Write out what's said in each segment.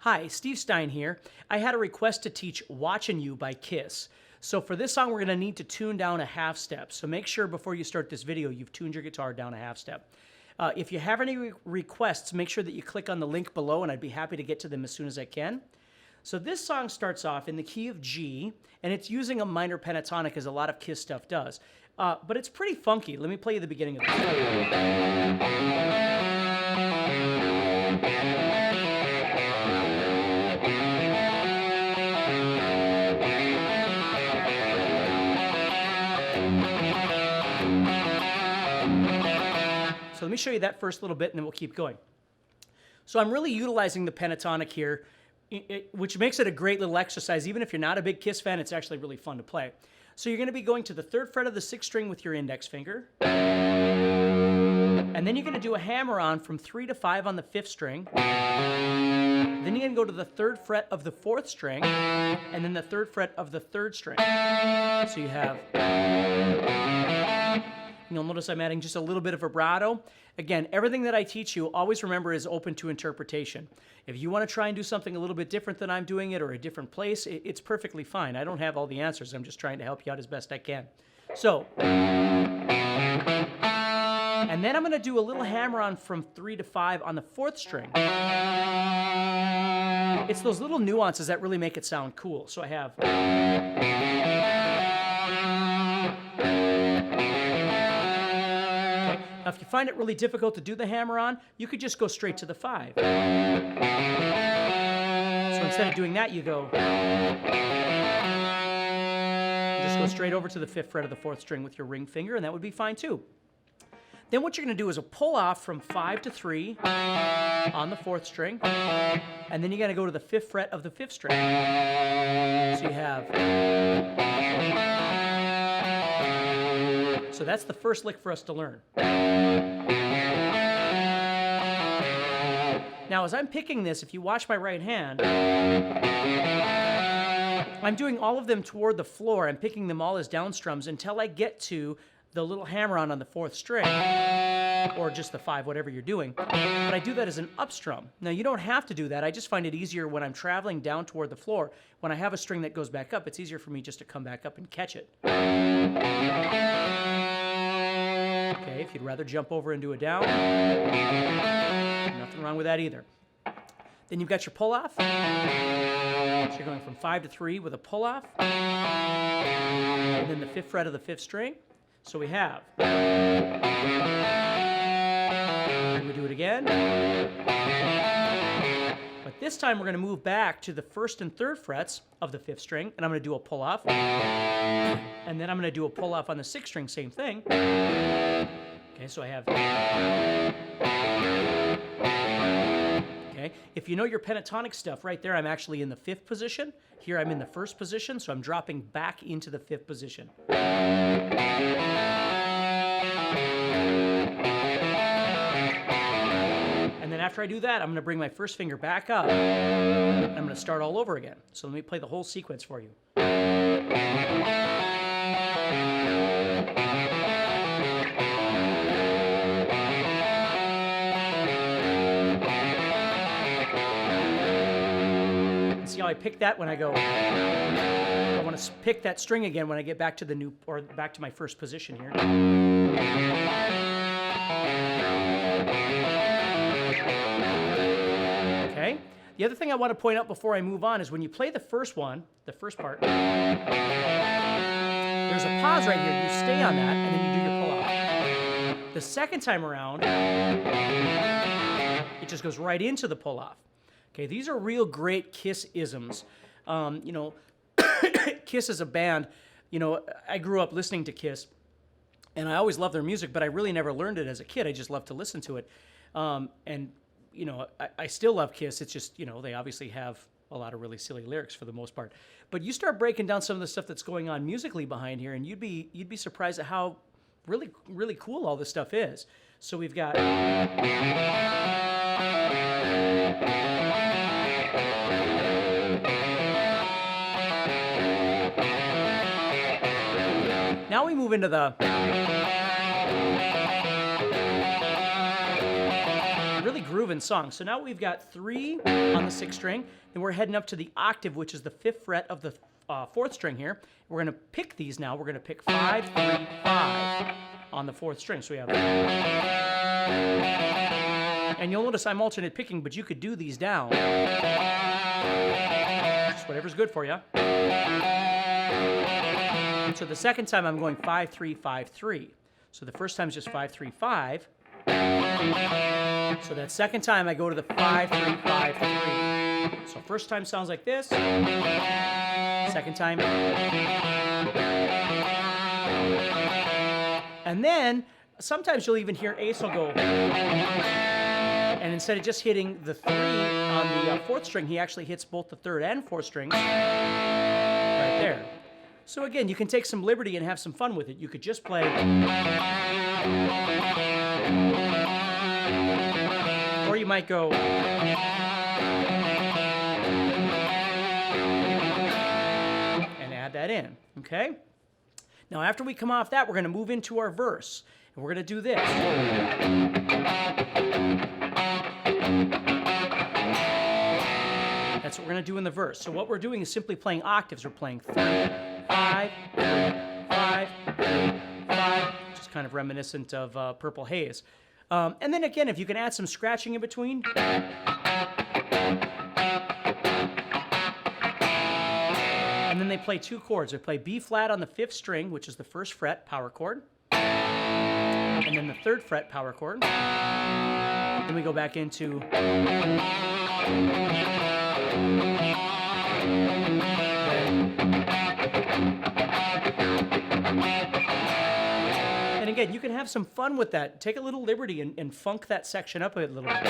Hi, Steve Stine here. I had a request to teach Watchin' You by Kiss. So for this song, we're going to need to tune down a half step. So make sure before you start this video, you've tuned your guitar down a half step. If you have any requests, make sure that you click on the link below, and I'd be happy to get to them as soon as I can. So this song starts off in the key of G, and it's using a minor pentatonic as a lot of Kiss stuff does. But it's pretty funky. Let me play you the beginning of it. So let me show you that first little bit, and then we'll keep going. So I'm really utilizing the pentatonic here, which makes it a great little exercise. Even if you're not a big Kiss fan, it's actually really fun to play. So you're going to be going to the 3rd fret of the 6th string with your index finger. And then you're going to do a hammer-on from 3 to 5 on the 5th string. Then you're going to go to the 3rd fret of the 4th string, and then the 3rd fret of the 3rd string. So you have... You'll notice I'm adding just a little bit of vibrato. Again, everything that I teach you, always remember, is open to interpretation. If you want to try and do something a little bit different than I'm doing it, or a different place, it's perfectly fine. I don't have all the answers. I'm just trying to help you out as best I can. So, and then I'm going to do a little hammer-on from 3 to 5 on the 4th string. It's those little nuances that really make it sound cool. So I have... Now, if you find it really difficult to do the hammer-on, you could just go straight to the 5. So instead of doing that, you go... Just go straight over to the 5th fret of the 4th string with your ring finger, and that would be fine too. Then what you're going to do is a pull-off from 5 to 3 on the 4th string, and then you're going to go to the 5th fret of the 5th string. So you have... So that's the first lick for us to learn. Now, as I'm picking this, if you watch my right hand, I'm doing all of them toward the floor. I'm picking them all as down strums until I get to the little hammer-on the 4th string, or just the 5, whatever you're doing. But I do that as an up strum. Now, you don't have to do that. I just find it easier when I'm traveling down toward the floor. When I have a string that goes back up, it's easier for me just to come back up and catch it. Okay, if you'd rather jump over and do a down, nothing wrong with that either. Then you've got your pull-off. So you're going from 5 to 3 with a pull-off. And then the 5th fret of the 5th string. So we have... And we do it again. But this time we're going to move back to the 1st and 3rd frets of the 5th string, and I'm going to do a pull-off. And then I'm going to do a pull-off on the 6th string, same thing. Okay, so I have... Okay, if you know your pentatonic stuff, right there I'm actually in the 5th position. Here I'm in the 1st position, so I'm dropping back into the 5th position. And then after I do that, I'm going to bring my first finger back up, and I'm going to start all over again. So let me play the whole sequence for you. See how I pick that when I go... I want to pick that string again when I get back to the new, or back to my 1st position here. Okay. The other thing I want to point out before I move on is when you play the first one, the first part, there's a pause right here. You stay on that, and then you do your pull-off. The second time around, it just goes right into the pull-off. Okay, these are real great Kiss isms. You know, Kiss as a band, you know, I grew up listening to Kiss, and I always loved their music, but I really never learned it as a kid. I just loved to listen to it. And, you know, I still love Kiss. It's just, you know, they obviously have a lot of really silly lyrics for the most part. But you start breaking down some of the stuff that's going on musically behind here, and you'd be surprised at how really, really cool all this stuff is. So we've got... Now we move into the... really grooving song. So now we've got 3 on the 6th string, and we're heading up to the octave, which is the 5th fret of the 4th string here. We're going to pick these now. We're going to pick 5, 3, 5 on the 4th string. So we have, and you'll notice I'm alternate picking, but you could do these down. Just whatever's good for you. So the second time I'm going 5, 3, 5, 3. So the first time is just 5, 3, 5. So that second time I go to the 5, 3, 5, 3. So first time sounds like this. Second time. And then sometimes you'll even hear Ace will go. And instead of just hitting the 3 on the 4th string, he actually hits both the 3rd and 4th strings right there. So again, you can take some liberty and have some fun with it. You could just play. Or you might go. And add that in, okay? Now after we come off that, we're going to move into our verse. And we're going to do this. That's what we're going to do in the verse. So what we're doing is simply playing octaves. We're playing 3, 5, 3, 5, 3, 5, just kind of reminiscent of Purple Haze. And then again, if you can add some scratching in between. And then they play 2 chords. They play B flat on the 5th string, which is the 1st fret, power chord. And then the 3rd fret, power chord. Then we go back into. And again, you can have some fun with that. Take a little liberty and funk that section up a little bit.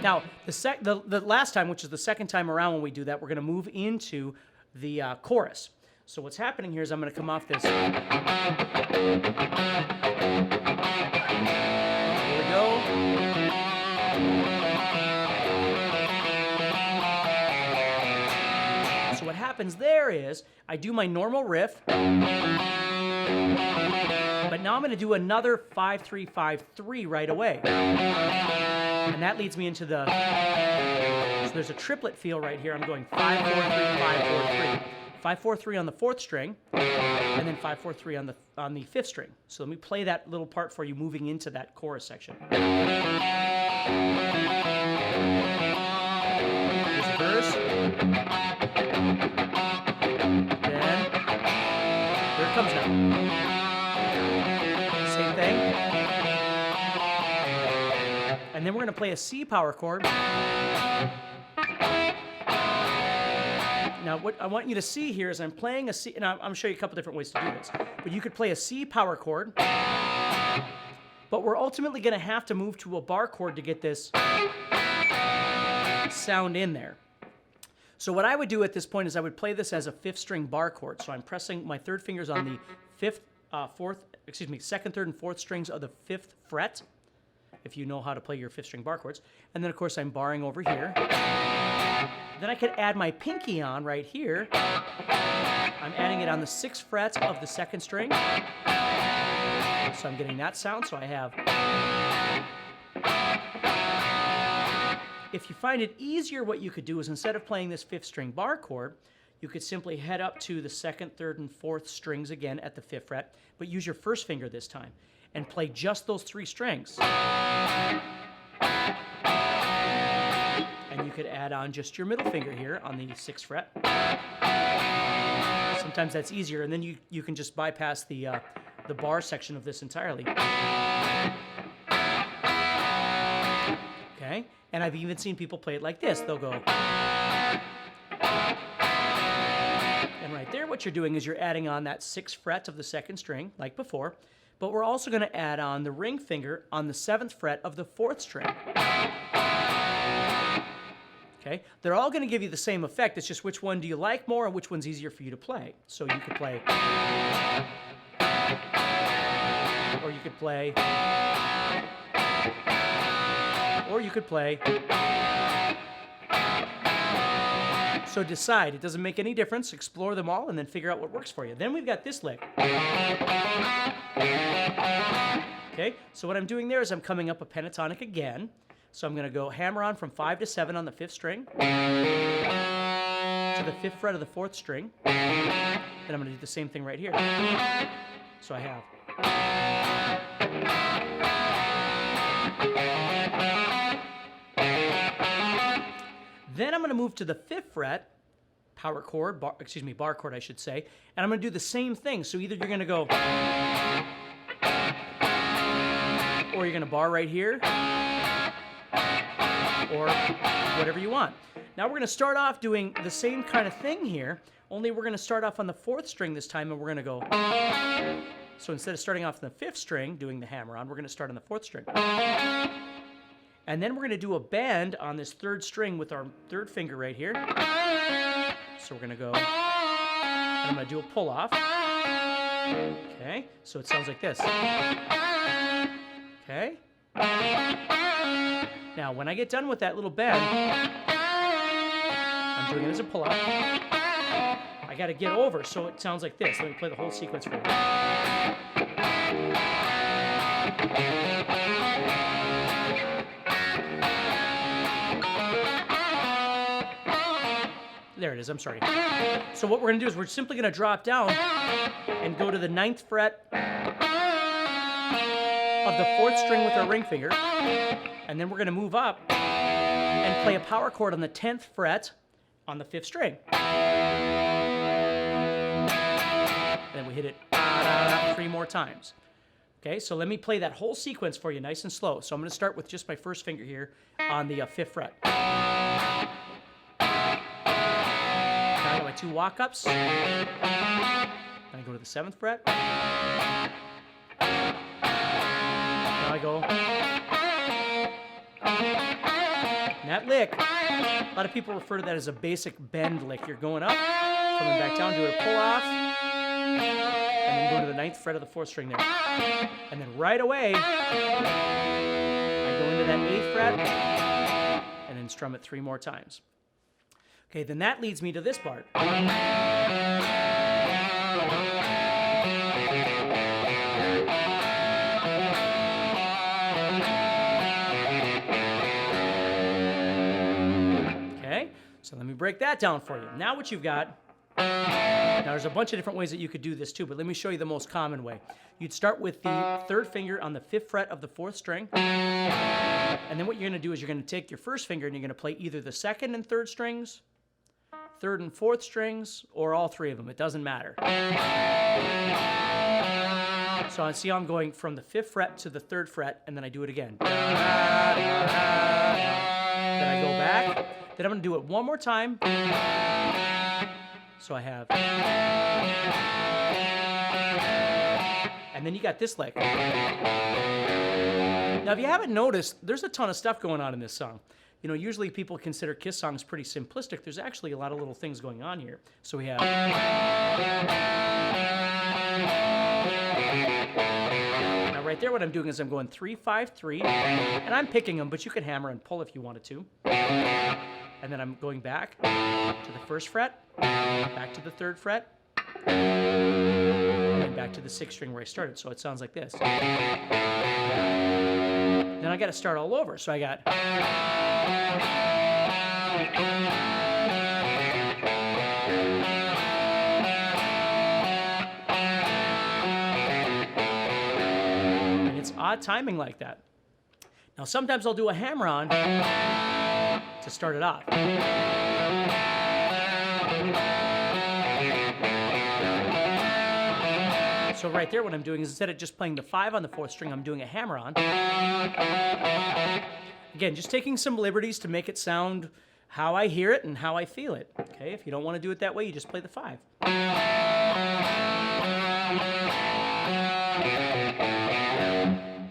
Now, the last time, which is the second time around when we do that, we're going to move into the chorus. So what's happening here is I'm going to come off this. Here we go. So what happens there is I do my normal riff, but now I'm going to do another 5, 3, 5, 3 right away. And that leads me into the, so there's a triplet feel right here. I'm going 5, 4, 3, 5, 4, 3. 5, 4, 3 on the 4th string, and then 5, 4, 3 on the 5th string. So let me play that little part for you moving into that chorus section. Here's the verse. Then, here it comes now. Same thing. And then we're going to play a C power chord. Now, what I want you to see here is I'm playing a C, and I'm going to show you a couple different ways to do this. But you could play a C power chord, but we're ultimately going to have to move to a bar chord to get this sound in there. So what I would do at this point is I would play this as a 5th string bar chord. So I'm pressing my 3rd fingers on the 2nd, 3rd, and 4th strings of the 5th fret, if you know how to play your 5th string bar chords. And then, of course, I'm barring over here. Then I could add my pinky on right here. I'm adding it on the 6th fret of the 2nd string. So I'm getting that sound. So I have. If you find it easier, what you could do is instead of playing this 5th string bar chord, you could simply head up to the 2nd, 3rd, and 4th strings again at the 5th fret, but use your 1st finger this time and play just those 3 strings. And you could add on just your middle finger here on the 6th fret. Sometimes that's easier, and then you can just bypass the bar section of this entirely. Okay, and I've even seen people play it like this. They'll go. And right there, what you're doing is you're adding on that 6th fret of the 2nd string, like before, but we're also going to add on the ring finger on the 7th fret of the 4th string. Okay, they're all going to give you the same effect. It's just which one do you like more and which one's easier for you to play. So you could play, or you could play, or you could play. So decide. It doesn't make any difference. Explore them all and then figure out what works for you. Then we've got this lick. Okay, so what I'm doing there is I'm coming up a pentatonic again. So I'm going to go hammer on from 5 to 7 on the 5th string to the 5th fret of the 4th string. Then I'm going to do the same thing right here. So I have. Then I'm going to move to the 5th fret, power chord, bar chord I should say, and I'm going to do the same thing. So either you're going to go, or you're going to bar right here, or whatever you want. Now we're going to start off doing the same kind of thing here, only we're going to start off on the 4th string this time, and we're going to go. So instead of starting off on the 5th string, doing the hammer on, we're going to start on the 4th string. And then we're going to do a bend on this 3rd string with our 3rd finger right here. So we're going to go, and I'm going to do a pull off. Okay, so it sounds like this. Okay. Now, when I get done with that little bend, I'm doing it as a pull off. I got to get over, so it sounds like this. Let me play the whole sequence for you. There it is, I'm sorry. So what we're going to do is we're simply going to drop down and go to the 9th fret of the 4th string with our ring finger. And then we're going to move up and play a power chord on the 10th fret on the 5th string. And then we hit it 3 more times. Okay, so let me play that whole sequence for you nice and slow. So I'm going to start with just my 1st finger here on the 5th fret. I got my 2 walk-ups. Then I go to the 7th fret. Now I go. And that lick, a lot of people refer to that as a basic bend lick. You're going up, coming back down, doing a pull-off, and then go to the 9th fret of the 4th string there. And then right away, I go into that 8th fret, and then strum it 3 more times. Okay, then that leads me to this part. Okay, so let me break that down for you. Now what you've got, now there's a bunch of different ways that you could do this too, but let me show you the most common way. You'd start with the 3rd finger on the 5th fret of the 4th string. And then what you're going to do is you're going to take your 1st finger and you're going to play either the 2nd and 3rd strings, 3rd and 4th strings, or all 3 of them. It doesn't matter. So I see I'm going from the 5th fret to the 3rd fret, and then I do it again. Then I go back. Then I'm going to do it one more time. So I have. And then you got this lick. Now, if you haven't noticed, there's a ton of stuff going on in this song. You know, usually people consider Kiss songs pretty simplistic. There's actually a lot of little things going on here. So we have. Now, right there, what I'm doing is I'm going 3, 5, 3, and I'm picking them, but you can hammer and pull if you wanted to. And then I'm going back to the 1st fret, back to the 3rd fret, and then back to the 6th string where I started. So it sounds like this. Then I got to start all over. So I got. And it's odd timing like that. Now sometimes I'll do a hammer on to start it off. So right there what I'm doing is instead of just playing the 5 on the 4th string, I'm doing a hammer on. Again, just taking some liberties to make it sound how I hear it and how I feel it. Okay, if you don't want to do it that way, you just play the 5.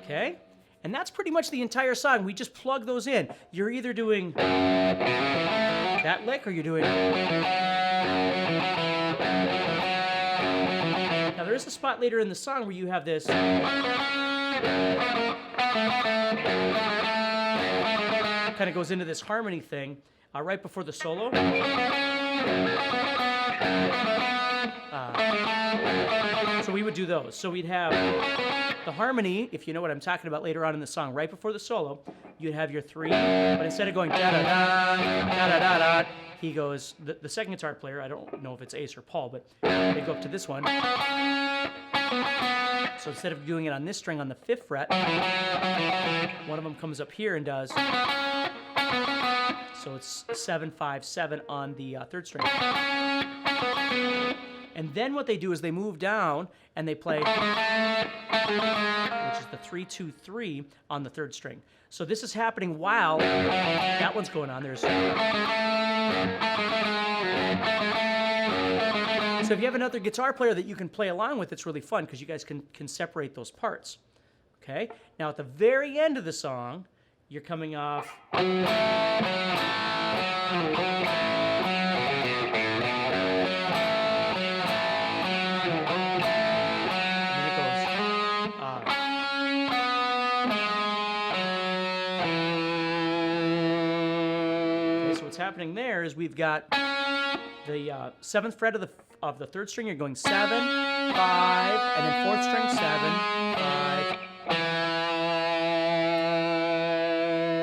Okay, and that's pretty much the entire song. We just plug those in. You're either doing that lick or you're doing. Now there is a spot later in the song where you have this. Kind of goes into this harmony thing right before the solo. So we would do those. So we'd have the harmony, if you know what I'm talking about later on in the song, right before the solo, you'd have your 3, but instead of going da-da-da, da-da-da-da, he goes, the second guitar player, I don't know if it's Ace or Paul, but they go up to this one. So instead of doing it on this string on the 5th fret, one of them comes up here and does, so it's 7, 5, 7 on the 3rd string. And then what they do is they move down and they play, which is the 3, 2, 3 on the 3rd string. So this is happening while that one's going on. There's. So if you have another guitar player that you can play along with, it's really fun because you guys can separate those parts. Okay? Now at the very end of the song, you're coming off. What's happening there is we've got the 7th fret of the 3rd string. You're going 7, 5, and then 4th string 7,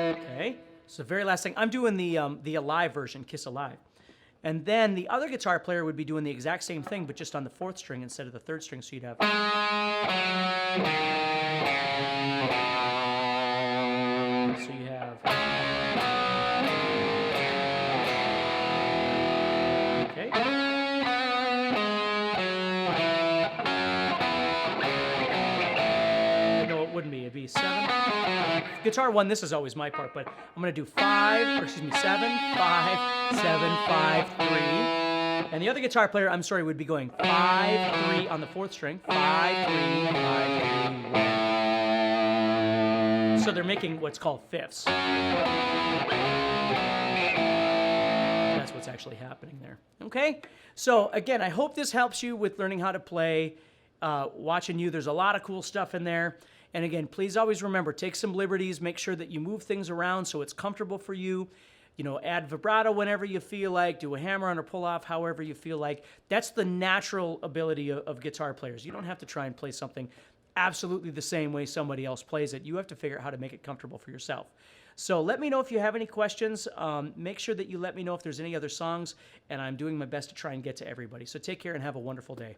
5. Okay. So the very last thing, I'm doing the Alive version, Kiss Alive, and then the other guitar player would be doing the exact same thing, but just on the 4th string instead of the 3rd string. So you'd have. So you have. It'd be 7. Guitar 1, this is always my part, but I'm going to do 7, 5, 7, 5, 3. And the other guitar player, I'm sorry, would be going 5, 3 on the 4th string, 5, 3, 5, 3, 1. So they're making what's called fifths. That's what's actually happening there. Okay? So again, I hope this helps you with learning how to play. Watching you, there's a lot of cool stuff in there. And again, please always remember, take some liberties, make sure that you move things around so it's comfortable for you. You know, add vibrato whenever you feel like, do a hammer-on or pull-off however you feel like. That's the natural ability of guitar players. You don't have to try and play something absolutely the same way somebody else plays it. You have to figure out how to make it comfortable for yourself. So let me know if you have any questions. Make sure that you let me know if there's any other songs, and I'm doing my best to try and get to everybody. So take care and have a wonderful day.